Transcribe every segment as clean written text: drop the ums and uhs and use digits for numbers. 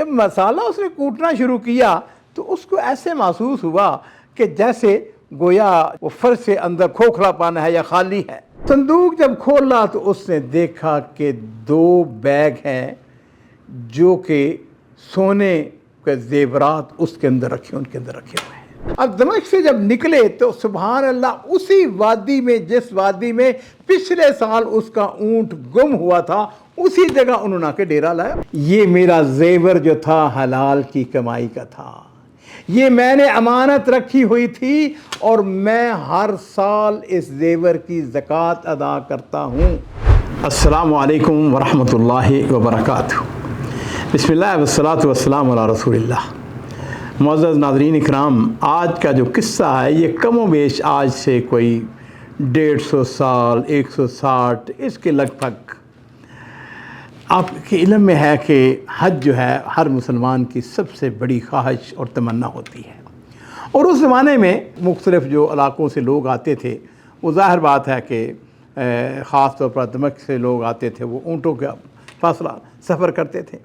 جب مسالہ اس نے کوٹنا شروع کیا تو اس کو ایسے محسوس ہوا کہ جیسے گویا وہ فرش سے اندر کھوکھلا پن ہے یا خالی ہے۔ صندوق جب کھولا تو اس نے دیکھا کہ 2 بیگ ہیں جو کہ سونے کے زیورات اس کے اندر رکھے، ان کے اندر رکھے ہوئے ہیں۔ اب دمشق سے جب نکلے تو سبحان اللہ اسی وادی میں جس وادی میں پچھلے سال اس کا اونٹ گم ہوا تھا اسی جگہ انہوں نے آ کے ڈیرا لایا۔ یہ میرا زیور جو تھا حلال کی کمائی کا تھا، یہ میں نے امانت رکھی ہوئی تھی اور میں ہر سال اس زیور کی زکوٰۃ ادا کرتا ہوں۔ السلام علیکم ورحمۃ اللہ وبرکاتہ۔ بسم اللہ والصلاۃ والسلام علی رسول اللہ۔ معزز ناظرین اکرام، آج کا جو قصہ ہے یہ کم و بیش آج سے کوئی 150 سال 160 اس کے لگ بھگ آپ کے علم میں ہے کہ حج جو ہے ہر مسلمان کی سب سے بڑی خواہش اور تمنا ہوتی ہے، اور اس زمانے میں مختلف جو علاقوں سے لوگ آتے تھے وہ ظاہر بات ہے کہ خاص طور پر دمشق سے لوگ آتے تھے، وہ اونٹوں کا فاصلہ سفر کرتے تھے۔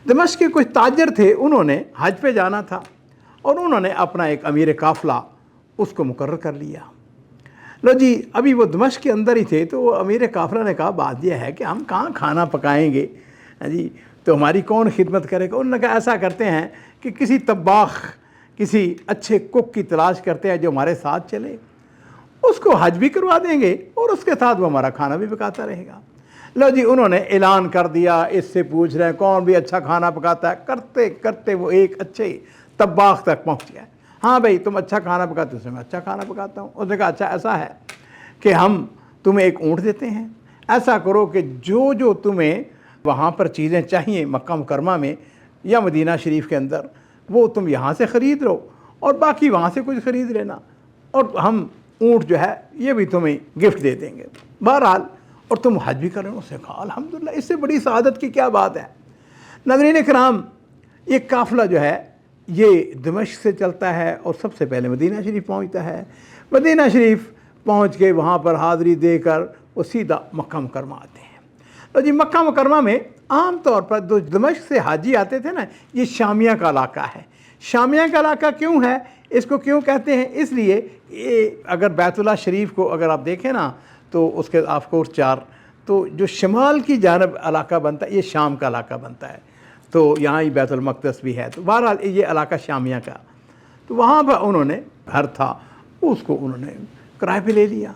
دمشق کے کچھ تاجر تھے، انہوں نے حج پہ جانا تھا اور انہوں نے اپنا ایک امیر قافلہ اس کو مقرر کر لیا۔ لو جی، ابھی وہ دمشق کے اندر ہی تھے تو وہ امیر قافلہ نے کہا بات یہ ہے کہ ہم کہاں کھانا پکائیں گے جی، تو ہماری کون خدمت کرے گا؟ انہوں نے کہا ایسا کرتے ہیں کہ کسی طباخ، کسی اچھے کک کی تلاش کرتے ہیں جو ہمارے ساتھ چلے، اس کو حج بھی کروا دیں گے اور اس کے ساتھ وہ ہمارا کھانا بھی پکاتا رہے گا۔ لو جی، انہوں نے اعلان کر دیا، اس سے پوچھ رہے ہیں کون بھی اچھا کھانا پکاتا ہے، کرتے کرتے وہ ایک اچھے طباخ تک پہنچ گئے۔ ہاں بھائی تم اچھا کھانا پکاتے ہو؟ میں اچھا کھانا پکاتا ہوں۔ اس نے کہا اچھا ایسا ہے کہ ہم تمہیں ایک اونٹ دیتے ہیں، ایسا کرو کہ جو جو تمہیں وہاں پر چیزیں چاہیے مکہ مکرمہ میں یا مدینہ شریف کے اندر وہ تم یہاں سے خرید لو اور باقی وہاں سے کچھ خرید لینا، اور ہم اونٹ جو ہے یہ بھی تمہیں گفٹ دے دیں گے، بہرحال اور تم حج بھی کرو۔ اس نے کہا الحمدللہ، اس سے بڑی سعادت کی کیا بات ہے۔ ناظرین اکرام، یہ قافلہ جو ہے یہ دمشق سے چلتا ہے اور سب سے پہلے مدینہ شریف پہنچتا ہے۔ مدینہ شریف پہنچ کے وہاں پر حاضری دے کر وہ سیدھا مکہ مکرمہ آتے ہیں۔ تو جی مکہ مکرمہ میں عام طور پر جو دمشق سے حاجی آتے تھے نا، یہ شامیہ کا علاقہ ہے۔ شامیہ کا علاقہ کیوں ہے، اس کو کیوں کہتے ہیں؟ اس لیے یہ اگر بیت اللہ شریف کو اگر آپ دیکھیں نا تو اس کے آف کورس 4 تو جو شمال کی جانب علاقہ بنتا ہے یہ شام کا علاقہ بنتا ہے، تو یہاں ہی بیت المقدس بھی ہے، تو بہرحال یہ علاقہ شامیہ کا، تو وہاں پر انہوں نے گھر تھا اس کو انہوں نے کرائے پہ لے لیا۔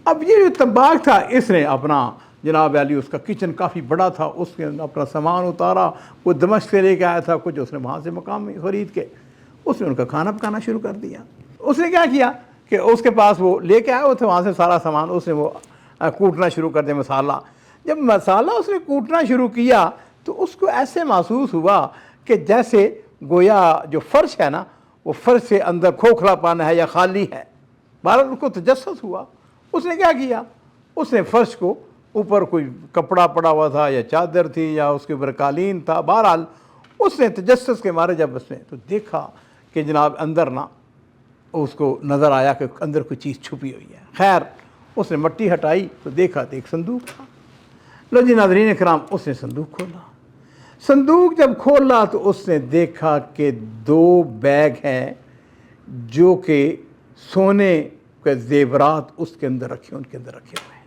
اب یہ جو طباخ تھا اس نے اپنا جناب علی اس کا کچن کافی بڑا تھا، اس کے اپنا سامان اتارا، وہ دمشق سے لے کے آیا تھا کچھ، اس نے وہاں سے مقام میں خرید کے اس نے ان کا کھانا پکانا شروع کر دیا۔ اس نے کیا کیا کہ اس کے پاس وہ لے کے آیا تھے وہاں سے سارا سامان، اس نے وہ کوٹنا شروع کر دیا مسالہ۔ جب مسالہ اس نے کوٹنا شروع کیا تو اس کو ایسے محسوس ہوا کہ جیسے گویا جو فرش ہے نا وہ فرش سے اندر کھوکھلا پن ہے یا خالی ہے، بہرحال اس کو تجسس ہوا۔ اس نے کیا کیا، اس نے فرش کو اوپر کوئی کپڑا پڑا ہوا تھا یا چادر تھی یا اس کے اوپر قالین تھا، بہرحال اس نے تجسس کے مارے جب اس نے تو دیکھا کہ جناب اندر نا اس کو نظر آیا کہ اندر کوئی چیز چھپی ہوئی ہے۔ خیر اس نے مٹی ہٹائی تو دیکھا تو ایک صندوق تھا۔ لو جی ناظرین اکرام، اس نے صندوق کھولا۔ صندوق جب کھولا تو اس نے دیکھا کہ 2 بیگ ہیں جو کہ سونے کے زیورات اس کے اندر رکھے، ان کے اندر رکھے ہوئے ہیں۔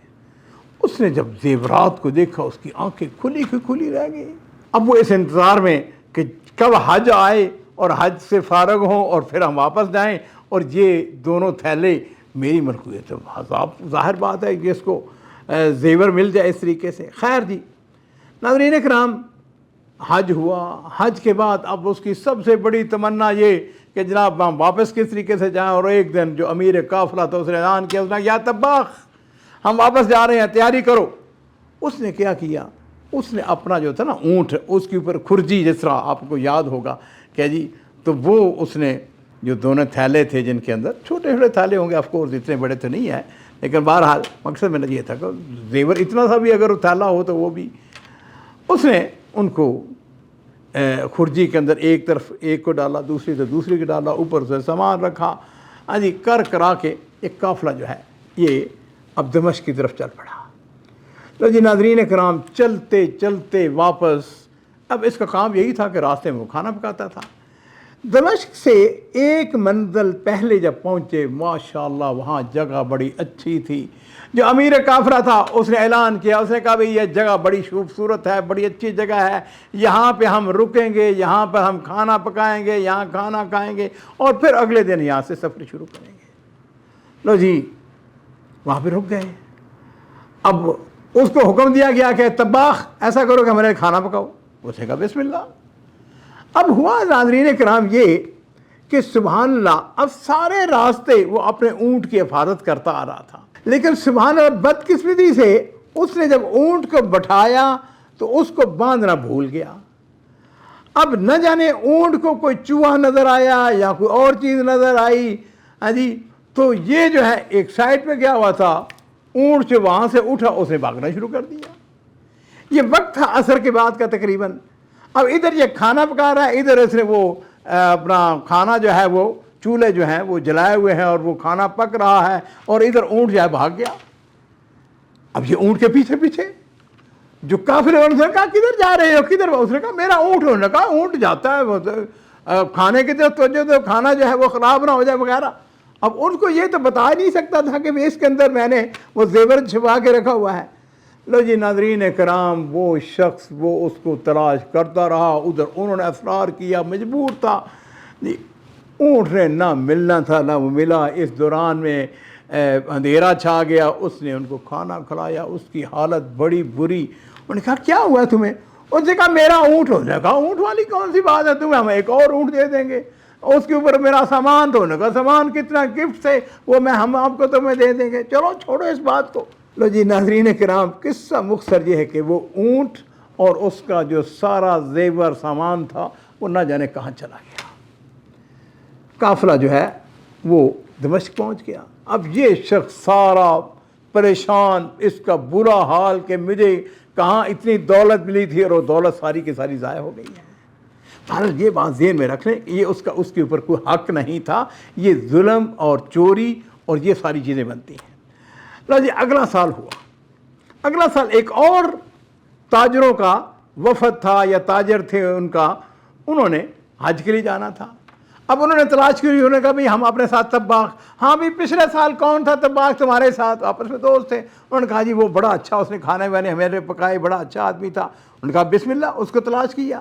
اس نے جب زیورات کو دیکھا اس کی آنکھیں کھلی کی کھلی رہ گئی۔ اب وہ اس انتظار میں کہ کب حج آئے اور حج سے فارغ ہوں اور پھر ہم واپس جائیں اور یہ دونوں تھیلے میری ملکیت ہے، ظاہر بات ہے کہ اس کو زیور مل جائے اس طریقے سے۔ خیر جی ناظرین اکرام، حج ہوا، حج کے بعد اب اس کی سب سے بڑی تمنا یہ کہ جناب ہم واپس کس طریقے سے جائیں، اور ایک دن جو امیر قافلہ تھا اس نے اعلان کیا، اس نے یا طباخ ہم واپس جا رہے ہیں، تیاری کرو۔ اس نے کیا کیا، اس نے اپنا جو تھا نا اونٹ، اس کے اوپر کھرجی جس طرح آپ کو یاد ہوگا کہ جی، تو وہ اس نے جو دونوں تھیلے تھے جن کے اندر چھوٹے چھوٹے تھیلے ہوں گے، آف کورس اتنے بڑے تو نہیں ہیں، لیکن بہرحال مقصد میں یہ تھا کہ زیور اتنا سا بھی اگر تھیلا ہو تو وہ بھی، اس نے ان کو کھرجی کے اندر ایک طرف ایک کو ڈالا، دوسری طرف دوسری کو ڈالا، اوپر سے سامان رکھا، ہاں جی کرا کے ایک قافلہ جو ہے یہ اب دمشق کی طرف چل پڑا۔ تو جی ناظرین اکرام، چلتے چلتے واپس اب اس کا کام یہی تھا کہ راستے میں وہ کھانا پکاتا تھا۔ دمشق سے ایک منزل پہلے جب پہنچے، ماشاءاللہ وہاں جگہ بڑی اچھی تھی۔ جو امیر کافرہ تھا اس نے اعلان کیا، اس نے کہا بھئی یہ جگہ بڑی خوبصورت ہے، بڑی اچھی جگہ ہے، یہاں پہ ہم رکیں گے، یہاں پر ہم کھانا پکائیں گے، یہاں کھانا کھائیں گے اور پھر اگلے دن یہاں سے سفر شروع کریں گے۔ لو جی وہاں پہ رک گئے۔ اب اس کو حکم دیا گیا کہ طباخ ایسا کرو کہ ہمارے کھانا پکاؤ۔ اس نے کہا بسم اللہ۔ اب ہوا ناظرین کرام یہ کہ سبحان اللہ، اب سارے راستے وہ اپنے اونٹ کی حفاظت کرتا آ رہا تھا، لیکن سبحان اللہ بدقسمتی سے اس نے جب اونٹ کو بٹھایا تو اس کو باندھنا بھول گیا۔ اب نہ جانے اونٹ کو کوئی چوہا نظر آیا یا کوئی اور چیز نظر آئی، ہاں جی، تو یہ جو ہے ایک سائڈ پہ گیا ہوا تھا، اونٹ سے وہاں سے اٹھا، اس نے بھاگنا شروع کر دیا۔ یہ وقت تھا عصر کے بعد کا تقریباً۔ اب ادھر یہ کھانا پکا رہا ہے، ادھر اس نے وہ اپنا کھانا جو ہے وہ چولہے جو ہیں وہ جلائے ہوئے ہیں اور وہ کھانا پک رہا ہے، اور ادھر اونٹ جو ہے بھاگ گیا۔ اب یہ اونٹ کے پیچھے پیچھے جو قافلے والوں نے کہا کدھر جا رہے ہو کدھر؟ اس نے کہا میرا اونٹ ہے۔ انہوں نے کہا اونٹ جاتا ہے وہ کھانے کی طرف توجہ دو، کھانا جو ہے وہ خراب نہ ہو جائے وغیرہ۔ اب ان کو یہ تو بتا نہیں سکتا تھا کہ اس کے اندر میں نے وہ زیور چھپا کے رکھا ہوا ہے۔ لو جی ناظرین کرام، وہ شخص وہ اس کو تلاش کرتا رہا، ادھر انہوں نے اصرار کیا، مجبور تھا جی، اونٹ نے نہ ملنا تھا نہ وہ ملا۔ اس دوران میں اندھیرا چھا گیا، اس نے ان کو کھانا کھلایا، اس کی حالت بڑی بری۔ انہوں نے کہا کیا ہوا تمہیں؟ اس نے کہا میرا اونٹ۔ انہوں نے کہا اونٹ والی کون سی بات ہے، تمہیں ہم ایک اور اونٹ دے دیں گے، اس کے اوپر میرا سامان۔ تو انہوں نے کہا سامان کتنا؟ گفٹ سے وہ ہم آپ کو تمہیں دے دیں گے، چلو چھوڑو اس بات کو۔ لو جی ناظرین کرام، قصہ مختصر یہ ہے کہ وہ اونٹ اور اس کا جو سارا زیور سامان تھا وہ نہ جانے کہاں چلا گیا۔ قافلہ جو ہے وہ دمشق پہنچ گیا۔ اب یہ شخص سارا پریشان، اس کا برا حال کہ مجھے کہاں اتنی دولت ملی تھی اور وہ دولت ساری کی ساری ضائع ہو گئی ہے۔ بہرحال یہ بات ذہن میں رکھ لیں، یہ اس کے اوپر کوئی حق نہیں تھا، یہ ظلم اور چوری اور یہ ساری چیزیں بنتی ہیں۔ لو جی اگلا سال ہوا۔ اگلا سال ایک اور تاجروں کا وفد تھا یا تاجر تھے ان کا، انہوں نے حج کے لیے جانا تھا۔ اب انہوں نے تلاش کی، انہوں نے کہا بھئی ہم اپنے ساتھ طباخ، ہاں بھی پچھلے سال کون تھا طباخ تمہارے ساتھ؟ آپس میں دوست تھے۔ انہوں نے کہا جی وہ بڑا اچھا، اس نے کھانے وانے ہمارے پکائے، بڑا اچھا آدمی تھا۔ انہوں نے کہا بسم اللہ، اس کو تلاش کیا۔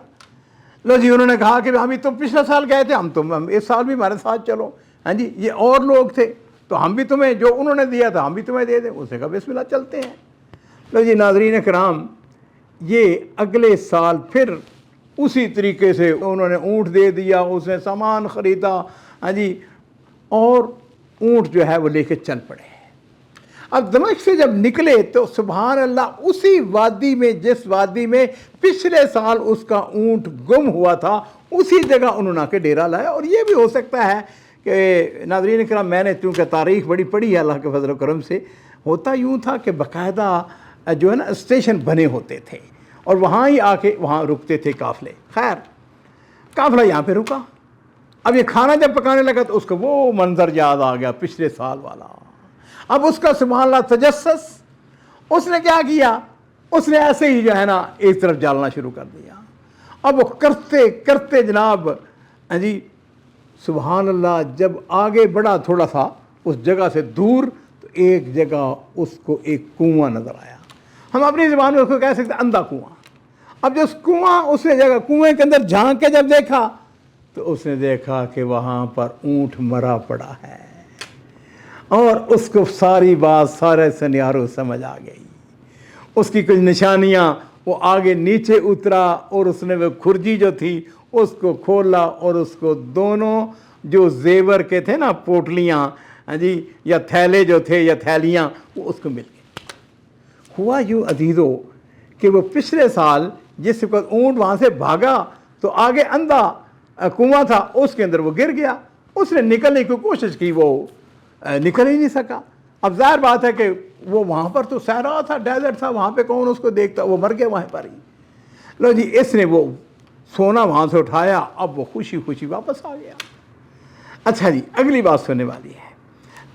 لو جی انہوں نے کہا کہ ہم تم پچھلے سال گئے تھے، ہم اس سال بھی ہمارے ساتھ چلو، ہاں جی یہ اور لوگ تھے تو ہم بھی تمہیں جو انہوں نے دیا تھا ہم بھی تمہیں دے دیں۔ اس نے کہا بسم اللہ چلتے ہیں۔ لو جی ناظرین کرام، یہ اگلے سال پھر اسی طریقے سے انہوں نے اونٹ دے دیا، اس نے سامان خریدا، ہاں جی، اور اونٹ جو ہے وہ لے کے چل پڑے۔ اب دمشق سے جب نکلے تو سبحان اللہ اسی وادی میں جس وادی میں پچھلے سال اس کا اونٹ گم ہوا تھا، اسی جگہ انہوں نے آ کے ڈیرا لایا۔ اور یہ بھی ہو سکتا ہے کہ ناظرین کرام، میں نے چونکہ تاریخ بڑی پڑھی ہے اللہ کے فضل و کرم سے، ہوتا یوں تھا کہ باقاعدہ جو ہے نا اسٹیشن بنے ہوتے تھے اور وہاں ہی آ کے وہاں رکتے تھے قافلے۔ خیر قافلہ یہاں پہ رکا۔ اب یہ کھانا جب پکانے لگا تو اس کو وہ منظر یاد آ گیا پچھلے سال والا۔ اب اس کا سبحان اللہ تجسس، اس نے کیا کیا، اس نے ایسے ہی جو ہے نا ایک طرف جالنا شروع کر دیا۔ اب وہ کرتے کرتے جناب جی سبحان اللہ جب آگے بڑھا تھوڑا سا اس جگہ سے دور تو ایک جگہ اس کو ایک کنواں نظر آیا۔ ہم اپنی زبان میں اس کو کہہ سکتے ہیں اندھا کنواں۔ اب جو کنواں اس نے جگہ کنویں کے اندر جھانک کے جب دیکھا تو اس نے دیکھا کہ وہاں پر اونٹ مرا پڑا ہے، اور اس کو ساری بات سارے سنیارو سمجھ آ گئی۔ اس کی کچھ نشانیاں، وہ آگے نیچے اترا اور اس نے وہ کھرجی جو تھی اس کو کھولا اور اس کو دونوں جو زیور کے تھے نا پوٹلیاں، ہاں جی، یا تھیلے جو تھے یا تھیلیاں، وہ اس کو مل گئے۔ ہوا یوں عزیزو کہ وہ پچھلے سال جس وقت اونٹ وہاں سے بھاگا تو آگے اندھا کنواں تھا، اس کے اندر وہ گر گیا۔ اس نے نکلنے کی کوشش کی، وہ نکل ہی نہیں سکا۔ اب ظاہر بات ہے کہ وہ وہاں پر تو صحرا تھا، ڈیزرٹ تھا، وہاں پہ کون اس کو دیکھتا، وہ مر گیا وہاں پر ہی۔ لو جی اس نے وہ سونا وہاں سے اٹھایا، اب وہ خوشی خوشی واپس آ گیا۔ اچھا جی اگلی بات سننے والی ہے۔